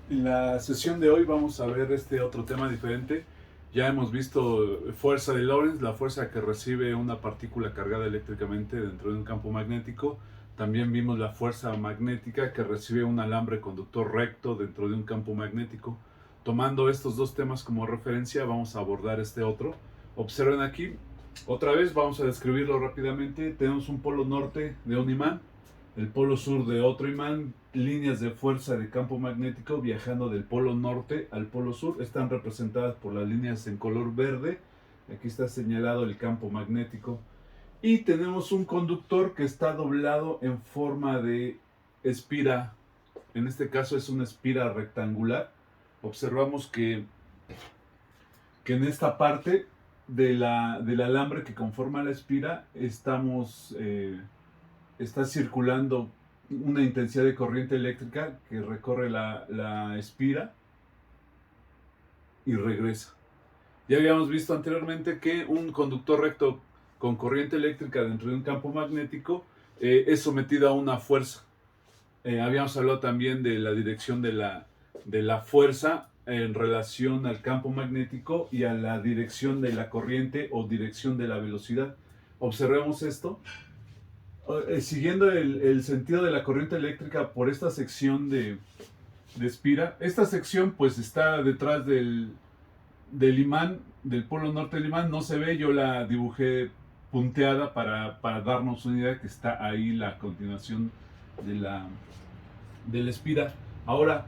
En la sesión de hoy vamos a ver este otro tema diferente. Ya hemos visto fuerza de Lorentz, la fuerza que recibe una partícula cargada eléctricamente dentro de un campo magnético. También vimos la fuerza magnética que recibe un alambre conductor recto dentro de un campo magnético. Tomando estos dos temas como referencia, vamos a abordar este otro. Observen aquí, otra vez vamos a describirlo rápidamente. Tenemos un polo norte de un imán, el polo sur de otro imán, líneas de fuerza de campo magnético viajando del polo norte al polo sur, están representadas por las líneas en color verde. Aquí está señalado el campo magnético. Y tenemos un conductor que está doblado en forma de espira. En este caso es una espira rectangular. Observamos que en esta parte del alambre que conforma la espira está circulando una intensidad de corriente eléctrica que recorre la espira y regresa. Ya habíamos visto anteriormente que un conductor recto con corriente eléctrica dentro de un campo magnético es sometido a una fuerza. Habíamos hablado también de la dirección de la fuerza en relación al campo magnético y a la dirección de la corriente o dirección de la velocidad. Observemos esto. Siguiendo el sentido de la corriente eléctrica por esta sección de espira, esta sección pues está detrás del imán, del polo norte del imán, no se ve, yo la dibujé punteada para darnos una idea que está ahí la continuación de la espira. Ahora,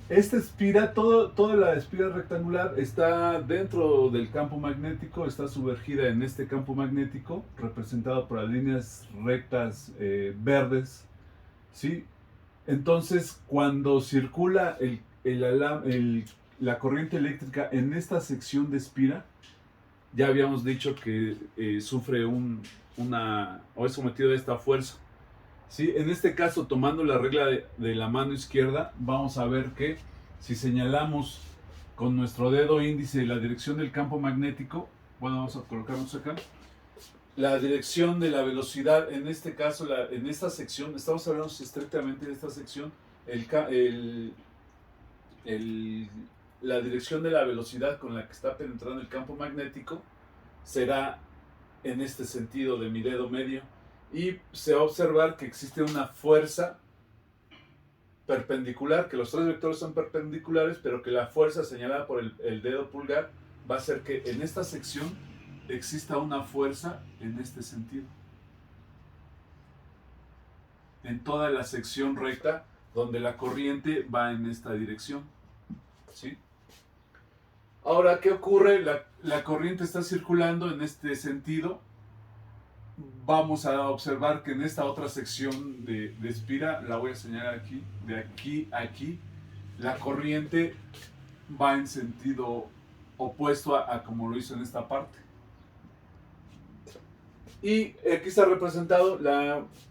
esta espira, toda la espira rectangular está dentro del campo magnético, está sumergida en este campo magnético, representado por las líneas rectas verdes, ¿sí? Entonces, cuando circula la corriente eléctrica en esta sección de espira, ya habíamos dicho que sufre o es sometido a esta fuerza. ¿Sí? En este caso, tomando la regla de la mano izquierda, vamos a ver que si señalamos con nuestro dedo índice la dirección del campo magnético, bueno, vamos a colocarnos acá, la dirección de la velocidad, en este caso, en esta sección, estamos hablando estrictamente de esta sección, el, el, el, la dirección de la velocidad con la que está penetrando el campo magnético será en este sentido de mi dedo medio. Y se va a observar que existe una fuerza perpendicular, que los tres vectores son perpendiculares, pero que la fuerza señalada por el dedo pulgar va a hacer que en esta sección exista una fuerza en este sentido. En toda la sección recta donde la corriente va en esta dirección. ¿Sí? Ahora, ¿qué ocurre? La corriente está circulando en este sentido. Vamos a observar que en esta otra sección de espira, la voy a señalar aquí, de aquí a aquí, la corriente va en sentido opuesto a como lo hizo en esta parte. Y aquí está representado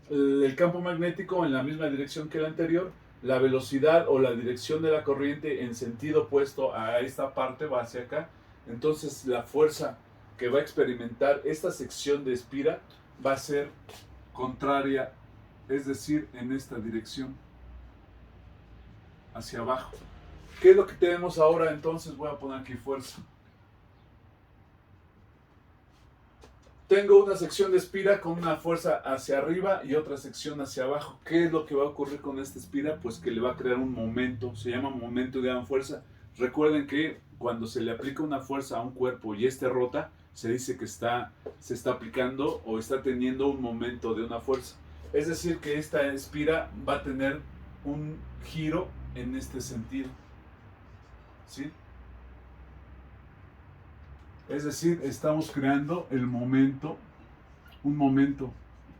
el campo magnético en la misma dirección que el anterior. La velocidad o la dirección de la corriente en sentido opuesto a esta parte va hacia acá. Entonces la fuerza que va a experimentar esta sección de espira va a ser contraria, es decir, en esta dirección, hacia abajo. ¿Qué es lo que tenemos ahora? Entonces voy a poner aquí fuerza. Tengo una sección de espira con una fuerza hacia arriba y otra sección hacia abajo. ¿Qué es lo que va a ocurrir con esta espira? Pues que le va a crear un momento, se llama momento de gran fuerza. Recuerden que cuando se le aplica una fuerza a un cuerpo y este rota, se dice que se está aplicando o está teniendo un momento de una fuerza. Es decir, que esta espira va a tener un giro en este sentido. ¿Sí? Es decir, estamos creando un momento.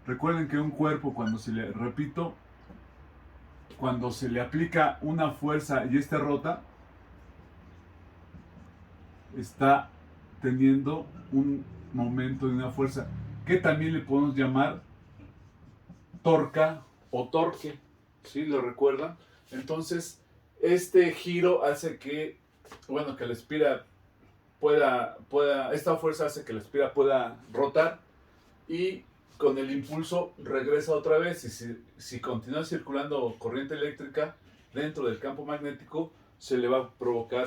Recuerden que un cuerpo cuando se le aplica una fuerza y este rota, está teniendo un momento de una fuerza, que también le podemos llamar torca o torque. ¿Sí? ¿Lo recuerdan? Entonces, este giro hace que la espira esta fuerza hace que la espira pueda rotar y con el impulso regresa otra vez. Y si continúa circulando corriente eléctrica, dentro del campo magnético, se le va a provocar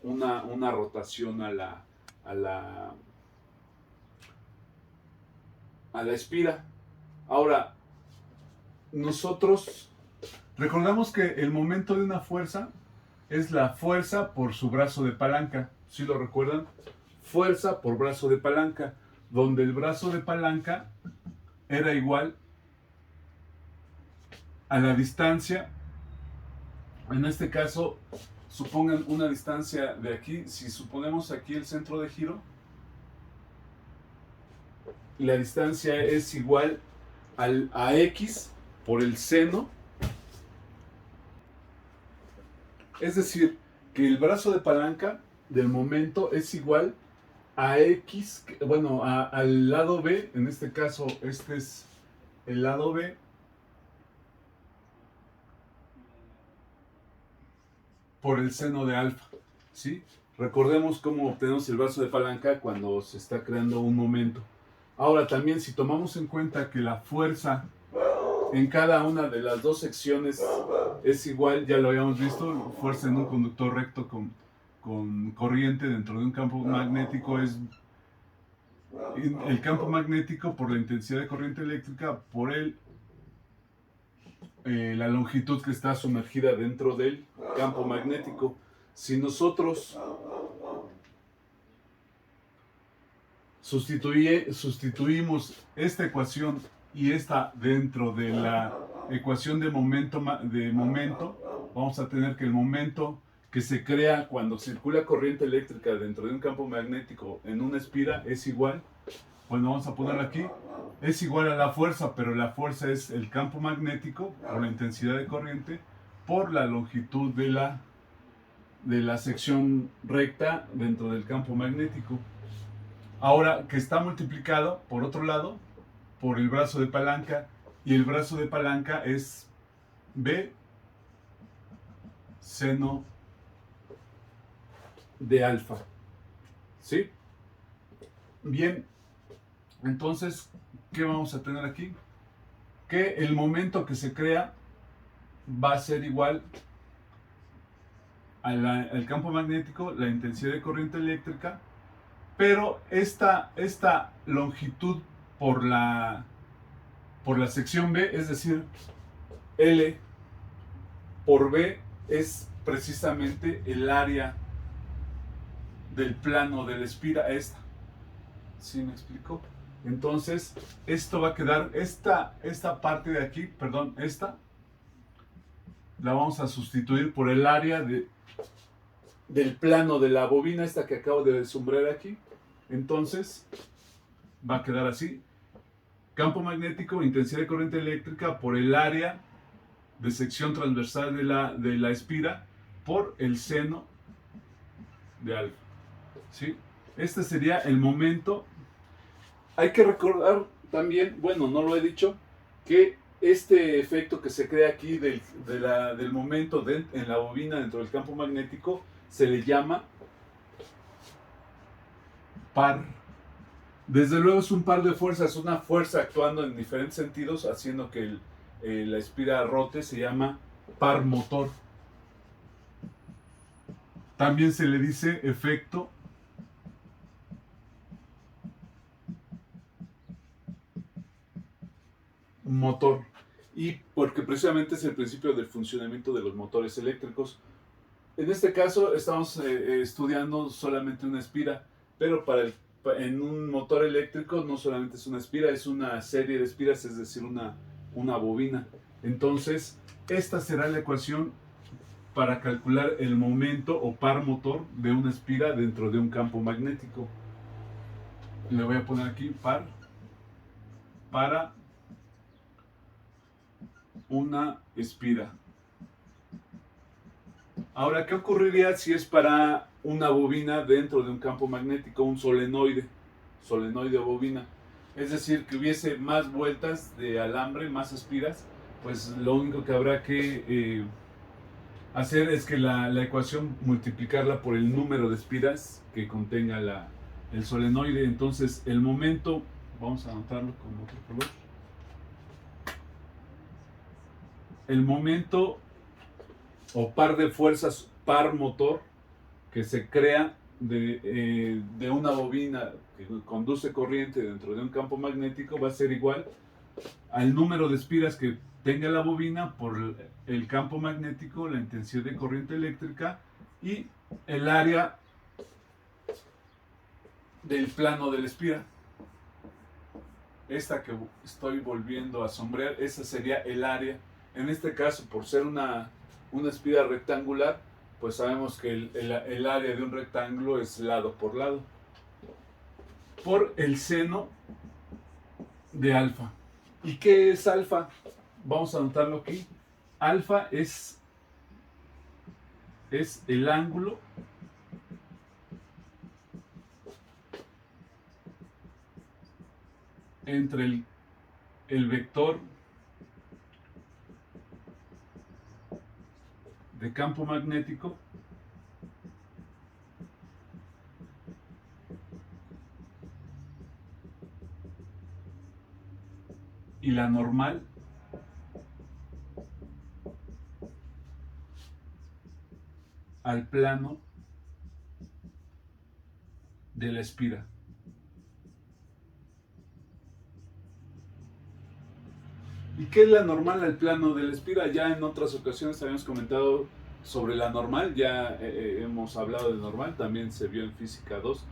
una rotación a la, a la espira. Ahora, nosotros recordamos que el momento de una fuerza es la fuerza por su brazo de palanca. ¿Sí lo recuerdan? Fuerza por brazo de palanca, donde el brazo de palanca era igual a la distancia. En este caso, supongan una distancia de aquí. Si suponemos aquí el centro de giro, la distancia es igual a X por el seno. Es decir, que el brazo de palanca del momento es igual a X, bueno, al lado B. En este caso, este es el lado B, por el seno de alfa, ¿sí? Recordemos cómo obtenemos el brazo de palanca cuando se está creando un momento. Ahora también, si tomamos en cuenta que la fuerza en cada una de las dos secciones es igual, ya lo habíamos visto, fuerza en un conductor recto con corriente dentro de un campo magnético es el campo magnético por la intensidad de corriente eléctrica por la longitud que está sumergida dentro del campo magnético. Si nosotros sustituimos esta ecuación y esta dentro de la ecuación de momento, vamos a tener que el momento que se crea cuando circula corriente eléctrica dentro de un campo magnético en una espira es igual, bueno, vamos a ponerlo aquí, es igual a la fuerza, pero la fuerza es el campo magnético por la intensidad de corriente por la longitud de la sección recta dentro del campo magnético. Ahora que está multiplicado, por otro lado, por el brazo de palanca, y el brazo de palanca es B seno de alfa. ¿Sí? Bien, entonces, ¿qué vamos a tener aquí? Que el momento que se crea va a ser igual al campo magnético, la intensidad de corriente eléctrica, pero esta longitud por la sección B, es decir, L por B, es precisamente el área del plano de la espira, esta. ¿Sí me explico? Entonces, esto va a quedar, esta parte de aquí, perdón, esta, la vamos a sustituir por el área del plano de la bobina, esta que acabo de sombrear aquí. Entonces, va a quedar así. Campo magnético, intensidad de corriente eléctrica por el área de sección transversal de la espira por el seno de alfa. ¿Sí? Este sería el momento. Hay que recordar también, bueno, no lo he dicho, que este efecto que se crea aquí del momento en la bobina dentro del campo magnético se le llama par. Desde luego es un par de fuerzas, una fuerza actuando en diferentes sentidos, haciendo que la espira rote, se llama par motor. También se le dice efecto motor, y porque precisamente es el principio del funcionamiento de los motores eléctricos. En este caso estamos estudiando solamente una espira, pero en un motor eléctrico no solamente es una espira, es una serie de espiras, es decir, una bobina. Entonces, esta será la ecuación para calcular el momento o par motor de una espira dentro de un campo magnético. Le voy a poner aquí par para una espira. Ahora, ¿qué ocurriría si es para una bobina dentro de un campo magnético, un solenoide o bobina? Es decir, que hubiese más vueltas de alambre, más espiras, pues lo único que habrá que hacer es que la ecuación multiplicarla por el número de espiras que contenga el solenoide. Entonces, el momento, vamos a anotarlo con otro color. El momento o par de fuerzas par motor que se crea de una bobina que conduce corriente dentro de un campo magnético va a ser igual al número de espiras que tenga la bobina por el campo magnético, la intensidad de corriente eléctrica y el área del plano de la espira. Esta que estoy volviendo a sombrear, esa sería el área. En este caso, por ser una espira rectangular, pues sabemos que el área de un rectángulo es lado por lado, por el seno de alfa. ¿Y qué es alfa? Vamos a anotarlo aquí. Alfa es el ángulo entre el vector de campo magnético y la normal al plano de la espira. ¿Y qué es la normal al plano de la espira? Ya en otras ocasiones habíamos comentado sobre la normal, ya hemos hablado de normal, también se vio en física 2.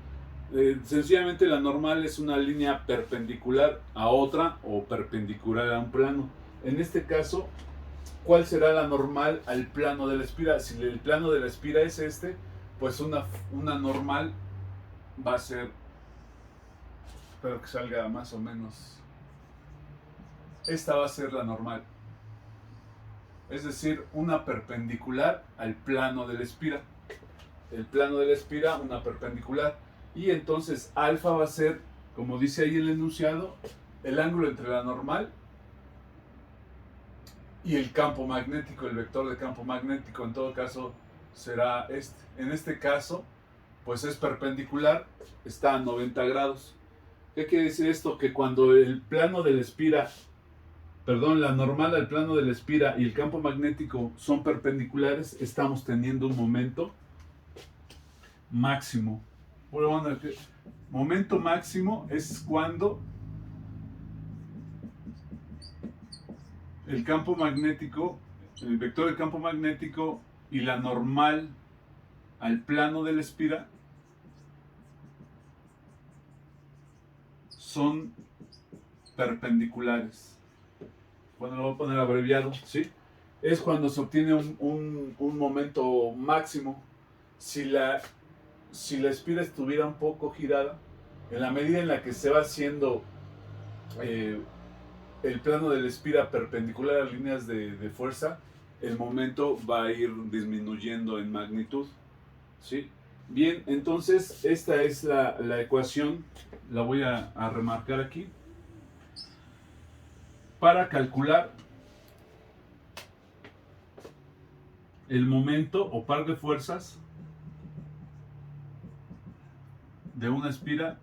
Sencillamente la normal es una línea perpendicular a otra o perpendicular a un plano. En este caso, ¿cuál será la normal al plano de la espira? Si el plano de la espira es este, pues una normal va a ser, espero que salga más o menos, esta va a ser la normal. Es decir, una perpendicular al plano de la espira. El plano de la espira, una perpendicular. Y entonces alfa va a ser, como dice ahí el enunciado, el ángulo entre la normal y el campo magnético, el vector de campo magnético. En todo caso será este. En este caso, pues es perpendicular, está a 90 grados. ¿Qué quiere decir esto? Que cuando el plano de la espira, perdón, la normal al plano de la espira y el campo magnético son perpendiculares, estamos teniendo un momento máximo. Bueno, momento máximo es cuando el campo magnético, el vector de campo magnético y la normal al plano de la espira son perpendiculares. Bueno, lo voy a poner abreviado, ¿sí? Es cuando se obtiene un momento máximo. Si la espira estuviera un poco girada, en la medida en la que se va haciendo el plano de la espira perpendicular a líneas de fuerza, el momento va a ir disminuyendo en magnitud, ¿sí? Bien, entonces esta es la ecuación, la voy a remarcar aquí, para calcular el momento o par de fuerzas de una espira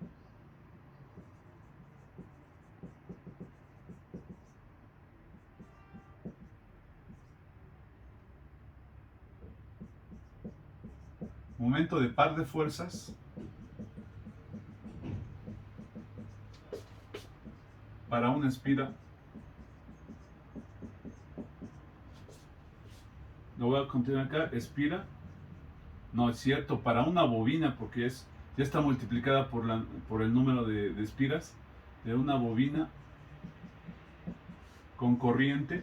momento de par de fuerzas para una espira. Lo voy a continuar acá, espira. No es cierto, para una bobina, porque ya está multiplicada por el número de espiras de una bobina con corriente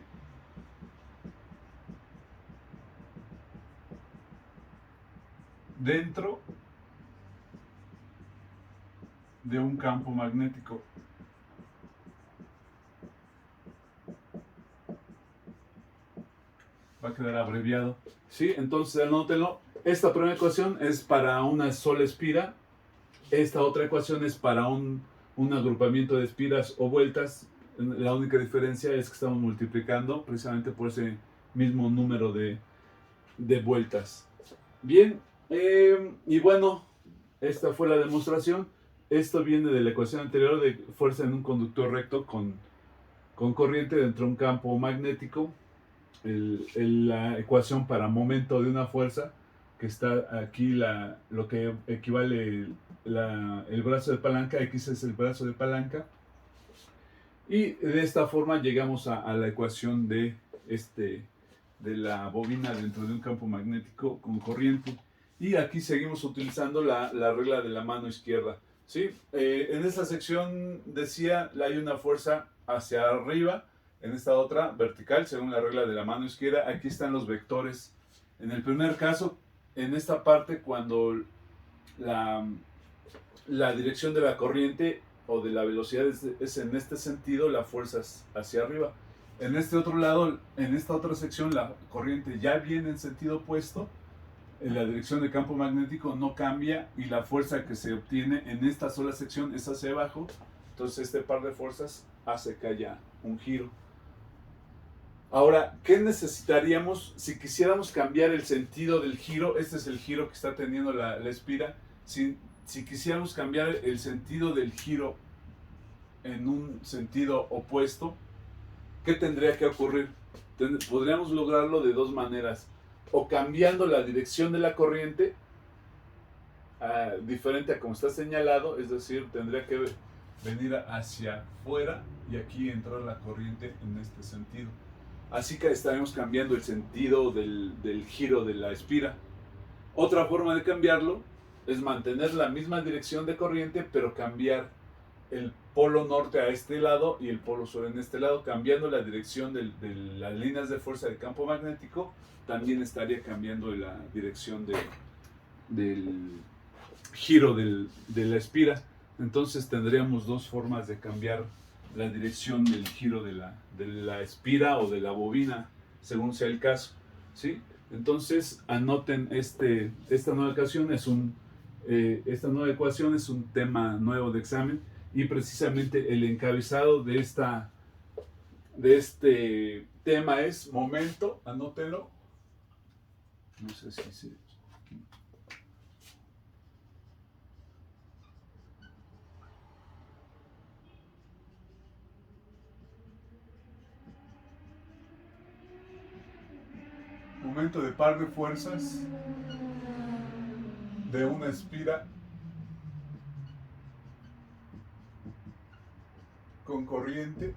dentro de un campo magnético. Va a quedar abreviado. ¿Sí? Entonces anótenlo. Esta primera ecuación es para una sola espira. Esta otra ecuación es para un agrupamiento de espiras o vueltas. La única diferencia es que estamos multiplicando precisamente por ese mismo número de vueltas. Bien, y bueno, esta fue la demostración. Esto viene de la ecuación anterior de fuerza en un conductor recto con corriente dentro de un campo magnético. la ecuación para momento de una fuerza, que está aquí lo que equivale el brazo de palanca, X es el brazo de palanca, y de esta forma llegamos a la ecuación de la bobina dentro de un campo magnético con corriente. Y aquí seguimos utilizando la regla de la mano izquierda, ¿sí? En esta sección decía, hay una fuerza hacia arriba, en esta otra vertical, según la regla de la mano izquierda. Aquí están los vectores. En el primer caso, en esta parte, cuando la dirección de la corriente o de la velocidad es en este sentido, la fuerza es hacia arriba. En este otro lado, en esta otra sección, la corriente ya viene en sentido opuesto, la dirección de campo magnético no cambia y la fuerza que se obtiene en esta sola sección es hacia abajo. Entonces este par de fuerzas hace que haya un giro. Ahora, ¿qué necesitaríamos si quisiéramos cambiar el sentido del giro? Este es el giro que está teniendo la espira. Si quisiéramos cambiar el sentido del giro en un sentido opuesto, ¿qué tendría que ocurrir? Podríamos lograrlo de dos maneras. O cambiando la dirección de la corriente, diferente a como está señalado, es decir, tendría que venir hacia afuera y aquí entrar la corriente en este sentido. Así que estaremos cambiando el sentido del giro de la espira. Otra forma de cambiarlo es mantener la misma dirección de corriente, pero cambiar el polo norte a este lado y el polo sur en este lado. Cambiando la dirección de las líneas de fuerza del campo magnético, también estaría cambiando la dirección del giro de la espira. Entonces tendríamos dos formas de cambiar la dirección del giro de la espira o de la bobina, según sea el caso, ¿sí? Entonces anoten esta nueva ecuación es un tema nuevo de examen, y precisamente el encabezado de este tema es momento. Anótenlo. No sé si se... Momento de par de fuerzas de una espira con corriente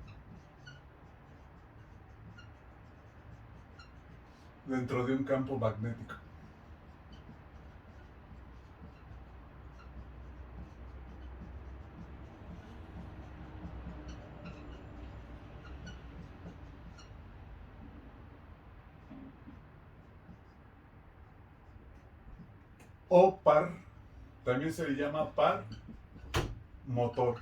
dentro de un campo magnético. O par, también se le llama par motor.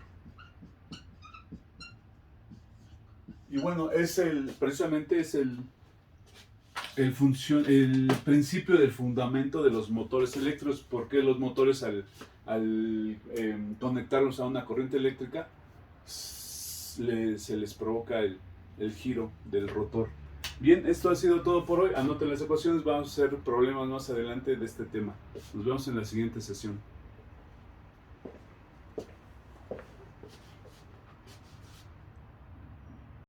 Y bueno, precisamente es el principio del fundamento de los motores eléctricos. Porque los motores al conectarlos a una corriente eléctrica se les provoca el giro del rotor. Bien, esto ha sido todo por hoy. Anoten las ecuaciones, vamos a hacer problemas más adelante de este tema. Nos vemos en la siguiente sesión.